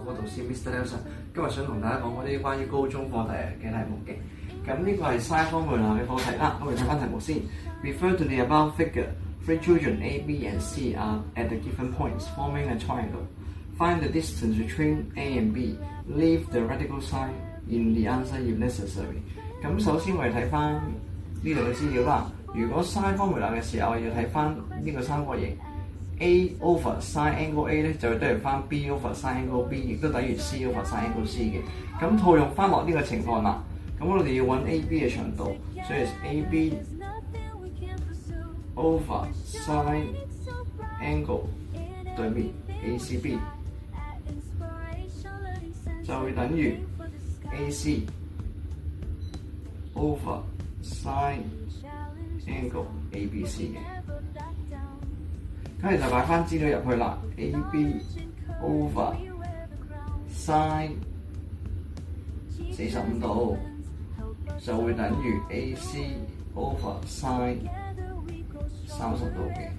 我導師 Mr. Nelson 今日想同大家講嗰啲關於高中課題嘅題目嘅。咁呢個係 Sin 方程嘅課題啦。我哋睇翻題目先。Refer to the above figure. Three children A, B, and C are at the given points, forming a triangle. Find the distance between A and B. Leave the radical sign in the answer if necessary. 咁首先我哋睇翻呢度嘅資料啦。如果 Sin 方程嘅時候，我要睇翻呢個三角形。A over sin angle A 咧就會等於翻 B over sin angle B， 亦都等於 C over sin angle C 嘅。咁套用翻落呢個情況啦，咁我哋要揾 AB 嘅長度，所以 AB over sin angle 對面 ACB 就會等於 AC over sin angle ABC 嘅。咁你就擺翻資料入去啦 ，AB over sin 45度就會等於 AC over sin 30度嘅。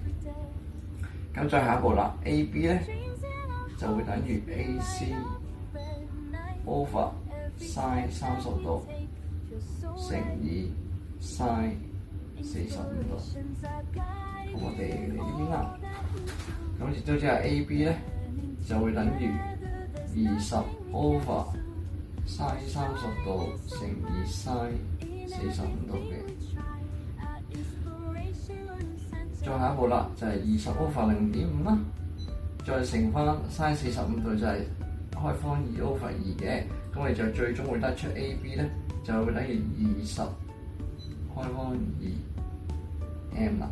咁再下一步啦 ，AB 咧就會等於 AC over sin 30度乘以 sin 45度。咁我哋嚟呢邊啦，咁亦都即係 AB 咧就會等於20 over sin 30度乘以 sin 45度嘅。再下一步啦，就係20 over 0.5啦，再乘翻 sin 45度就係開方2 over 2嘅，咁我哋就最終會得出 AB 咧就會等於20開方2 m 啦。